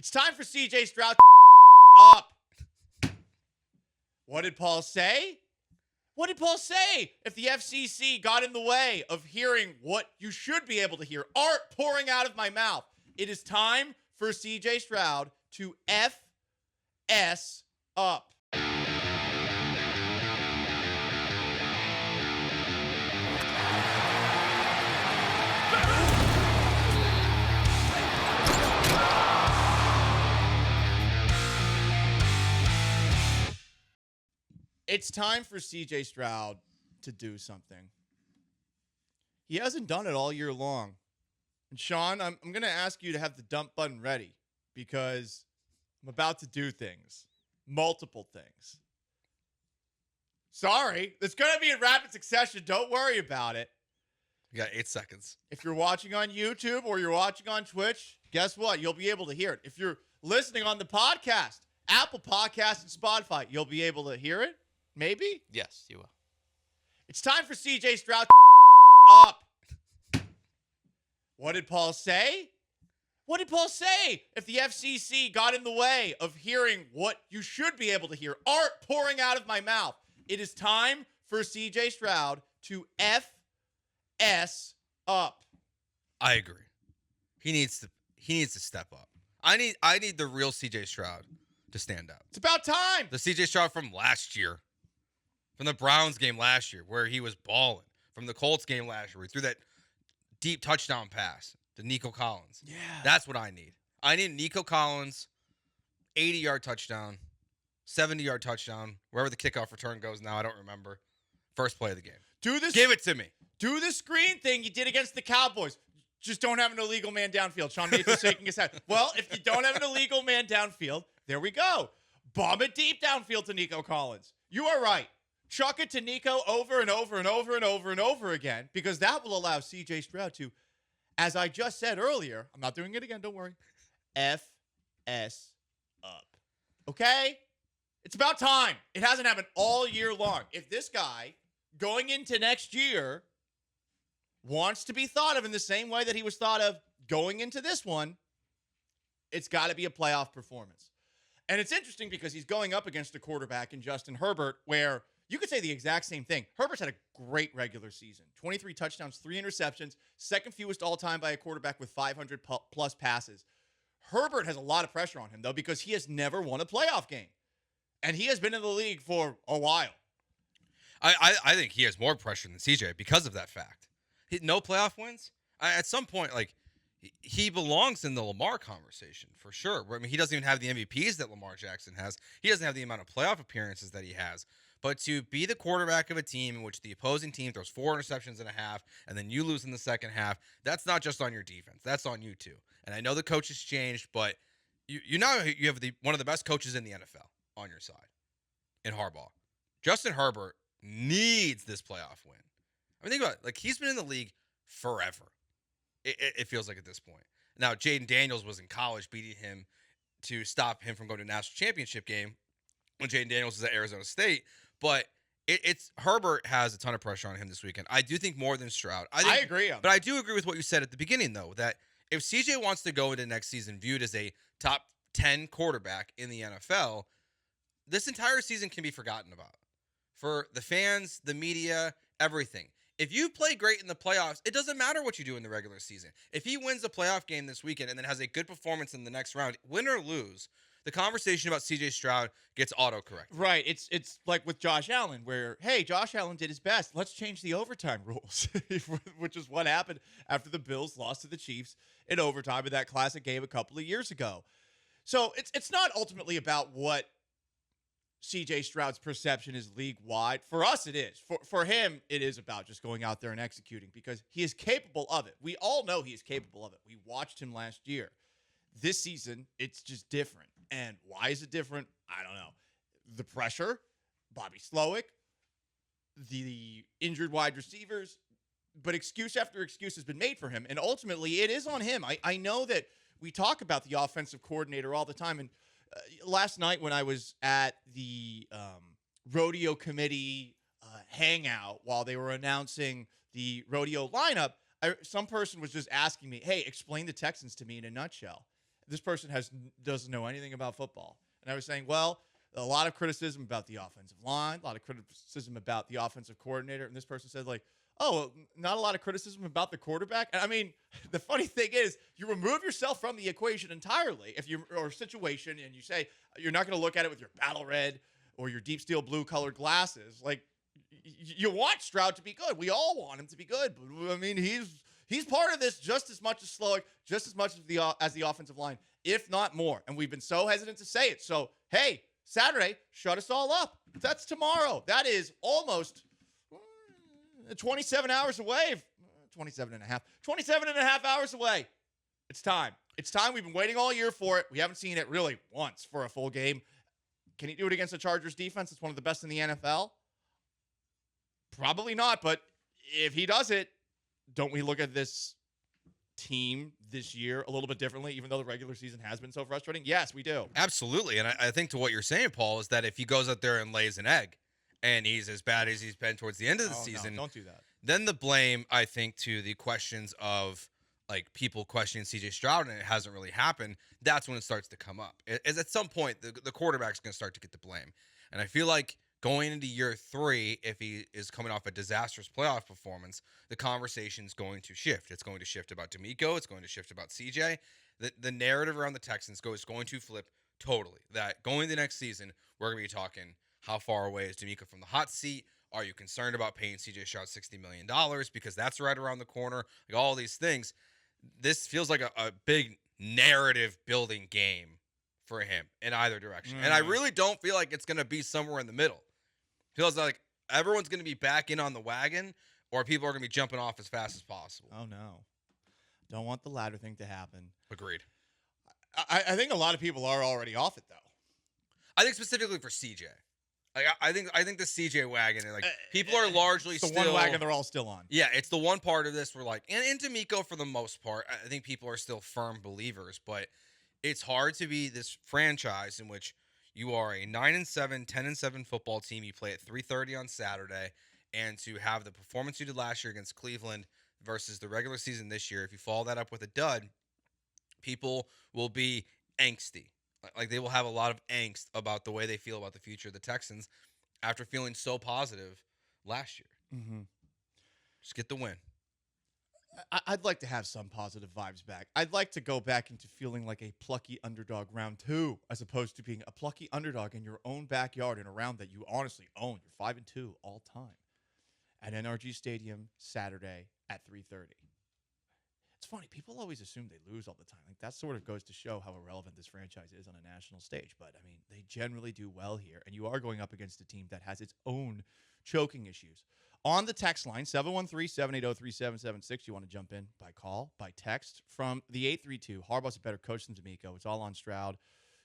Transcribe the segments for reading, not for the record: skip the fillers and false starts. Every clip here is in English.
It's time for CJ Stroud up. What did Paul say? What did Paul say? If the FCC got in the way of hearing what you should be able to hear, art pouring out of my mouth, it is time for CJ Stroud to FS up. It's time for CJ Stroud to do something. He hasn't done it all year long. And Sean, I'm going to ask you to have the dump button ready because I'm about to do things. Multiple things. Sorry. It's going to be in rapid succession. Don't worry about it. You got 8 seconds. If you're watching on YouTube or you're watching on Twitch, guess what? You'll be able to hear it. If you're listening on the podcast, Apple Podcasts and Spotify, you'll be able to hear it. Maybe? Yes, you will. It's time for CJ Stroud up. What did Paul say? What did Paul say? If the FCC got in the way of hearing what you should be able to hear, art pouring out of my mouth, it is time for CJ Stroud to FS up. I agree. He needs to step up. I need the real CJ Stroud to stand out. It's about time. The CJ Stroud from last year. From the Browns game last year where he was balling. From the Colts game last year where he threw that deep touchdown pass to Nico Collins. Yeah. That's what I need. I need Nico Collins, 80-yard touchdown, 70-yard touchdown, wherever the kickoff return goes now, I don't remember. First play of the game. Give it to me. Do the screen thing you did against the Cowboys. Just don't have an illegal man downfield. Sean Nathan's shaking his head. Well, if you don't have an illegal man downfield, there we go. Bomb it deep downfield to Nico Collins. You are right. Chuck it to Nico over and over and over and over and over again because that will allow CJ Stroud to, as I just said earlier, I'm not doing it again, don't worry, FS up. Okay? It's about time. It hasn't happened all year long. If this guy, going into next year, wants to be thought of in the same way that he was thought of going into this one, it's got to be a playoff performance. And it's interesting because he's going up against a quarterback in Justin Herbert where you could say the exact same thing. Herbert's had a great regular season. 23 touchdowns, 3 interceptions, second fewest all-time by a quarterback with 500-plus passes. Herbert has a lot of pressure on him, though, because he has never won a playoff game. And he has been in the league for a while. I think he has more pressure than CJ because of that fact. No playoff wins? At some point, he belongs in the Lamar conversation for sure. I mean, he doesn't even have the MVPs that Lamar Jackson has. He doesn't have the amount of playoff appearances that he has. But to be the quarterback of a team in which the opposing team throws 4 interceptions in a half and then you lose in the second half, that's not just on your defense. That's on you too. And I know the coach has changed, but you have one of the best coaches in the NFL on your side in Harbaugh. Justin Herbert needs this playoff win. I mean, think about it. He's been in the league forever. It feels like at this point. Now, Jaden Daniels was in college beating him to stop him from going to a national championship game when Jaden Daniels was at Arizona State. But it's Herbert has a ton of pressure on him this weekend. I do think more than Stroud. I agree. But I do agree with what you said at the beginning, though, that if CJ wants to go into next season viewed as a top 10 quarterback in the NFL, this entire season can be forgotten about. For the fans, the media, everything. If you play great in the playoffs, it doesn't matter what you do in the regular season. If he wins the playoff game this weekend and then has a good performance in the next round, win or lose, the conversation about CJ Stroud gets autocorrected. Right. It's like with Josh Allen where, hey, Josh Allen did his best. Let's change the overtime rules, which is what happened after the Bills lost to the Chiefs in overtime in that classic game a couple of years ago. So it's not ultimately about what CJ Stroud's perception is league-wide. For us, it is. For him, it is about just going out there and executing because he is capable of it. We all know he is capable of it. We watched him last year. This season, it's just different. And why is it different? I don't know. The pressure, Bobby Slowick, the injured wide receivers, but excuse after excuse has been made for him. And ultimately, it is on him. I know that we talk about the offensive coordinator all the time. And last night when I was at the rodeo committee hangout while they were announcing the rodeo lineup, some person was just asking me, hey, explain the Texans to me in a nutshell. this person doesn't know anything about football. And I was saying, well, a lot of criticism about the offensive line, a lot of criticism about the offensive coordinator. And this person said, like, oh, not a lot of criticism about the quarterback. And I mean, the funny thing is, you remove yourself from the equation entirely or situation, and you say you're not going to look at it with your battle red or your deep steel blue colored glasses. Like, you want Stroud to be good. We all want him to be good. But I mean, he's part of this just as much as Slowick, just as much as the offensive line, if not more. And we've been so hesitant to say it. So, hey, Saturday, shut us all up. That's tomorrow. That is almost 27 hours away. 27 and a half hours away. It's time. It's time. We've been waiting all year for it. We haven't seen it really once for a full game. Can he do it against the Chargers defense? It's one of the best in the NFL. Probably not, but if he does it, don't we look at this team this year a little bit differently, even though the regular season has been so frustrating? Yes, we do. Absolutely. And I think to what you're saying, Paul, is that if he goes out there and lays an egg and he's as bad as he's been towards the end of the season, no, don't do that. Then the blame, I think, to the questions of like people questioning CJ Stroud and it hasn't really happened, that's when it starts to come up. Is at some point the quarterback's going to start to get the blame. And I feel like going into year 3, if he is coming off a disastrous playoff performance, the conversation's going to shift. It's going to shift about D'Amico. It's going to shift about CJ. The narrative around the Texans is going to flip totally. That going the next season, we're going to be talking how far away is D'Amico from the hot seat? Are you concerned about paying CJ Stroud $60 million because that's right around the corner? Like all these things. This feels like a big narrative building game for him in either direction. And I really don't feel like it's going to be somewhere in the middle. Feels like everyone's going to be back in on the wagon, or people are going to be jumping off as fast as possible. Oh, no. Don't want the latter thing to happen. Agreed. I think a lot of people are already off it, though. I think specifically for CJ. Like I think the CJ wagon, like people are largely it's the still one wagon they're all still on. Yeah, it's the one part of this where like, and D'Amico for the most part, I think people are still firm believers, but it's hard to be this franchise in which you are a 9-7, 10-7 football team. You play at 3:30 on Saturday, and to have the performance you did last year against Cleveland versus the regular season this year, if you follow that up with a dud, people will be angsty. Like they will have a lot of angst about the way they feel about the future of the Texans after feeling so positive last year. Mm-hmm. Just get the win. I'd like to have some positive vibes back. I'd like to go back into feeling like a plucky underdog round 2, as opposed to being a plucky underdog in your own backyard in a round that you honestly own. You're 5-2 all time at NRG Stadium Saturday at 3:30. It's funny. People always assume they lose all the time. Like that sort of goes to show how irrelevant this franchise is on a national stage. But I mean, they generally do well here, and you are going up against a team that has its own choking issues. On the text line, 713-780-3776. You want to jump in by call, by text from the 832. Harbaugh's a better coach than D'Amico. It's all on Stroud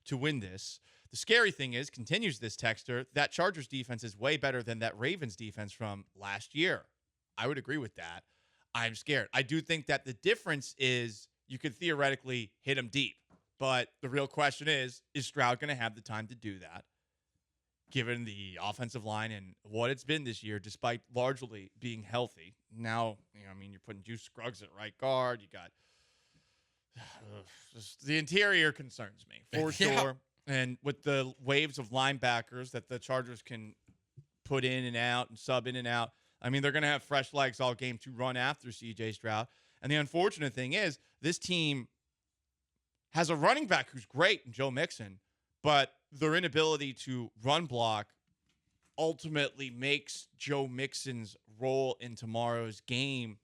to win this. The scary thing is, continues this texter, that Chargers defense is way better than that Ravens defense from last year. I would agree with that. I'm scared. I do think that the difference is you could theoretically hit him deep. But the real question is Stroud going to have the time to do that, given the offensive line and what it's been this year, despite largely being healthy? Now, you're putting Juice Scruggs at right guard. You got the interior concerns me for sure. And with the waves of linebackers that the Chargers can put in and out and sub in and out, they're going to have fresh legs all game to run after CJ Stroud. And the unfortunate thing is this team has a running back who's great in Joe Mixon, but their inability to run block ultimately makes Joe Mixon's role in tomorrow's game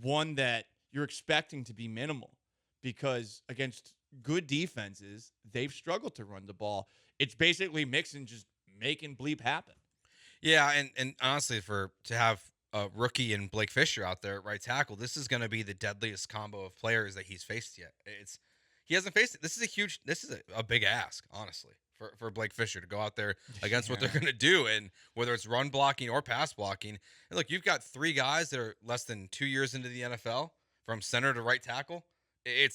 one that you're expecting to be minimal, because against good defenses, they've struggled to run the ball. It's basically Mixon just making bleep happen. Yeah, and honestly, to have a rookie and Blake Fisher out there at right tackle, this is going to be the deadliest combo of players that he's faced yet. He hasn't faced it. This is a big ask, honestly, for Blake Fisher to go out there against what they're going to do, and whether it's run blocking or pass blocking. And look, you've got 3 guys that are less than 2 years into the NFL from center to right tackle. It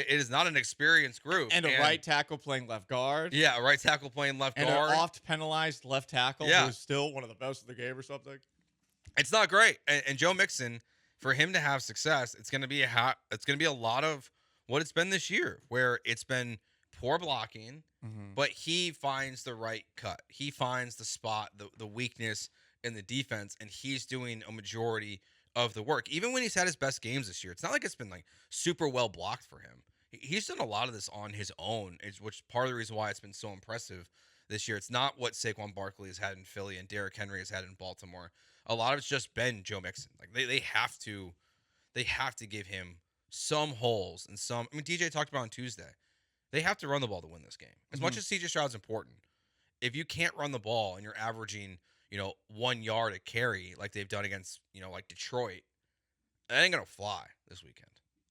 is not an experienced group. And a right tackle playing left guard. Yeah, a right tackle playing left guard. And an oft-penalized left tackle who's still one of the best in the game or something. It's not great. And Joe Mixon, for him to have success, it's going to be a lot of what it's been this year, where it's been poor blocking, Mm-hmm. but he finds the right cut. He finds the spot, the weakness in the defense, and he's doing a majority of the work. Even when he's had his best games this year, it's not like it's been like super well blocked for him. He's done a lot of this on his own, which is part of the reason why it's been so impressive this year. It's not what Saquon Barkley has had in Philly and Derrick Henry has had in Baltimore. A lot of it's just been Joe Mixon. Like they have to give him some holes and some. I mean, DJ talked about on Tuesday. They have to run the ball to win this game. As much as CJ Stroud's important, if you can't run the ball and you're averaging, 1 yard a carry like they've done against, like Detroit, that ain't gonna fly this weekend.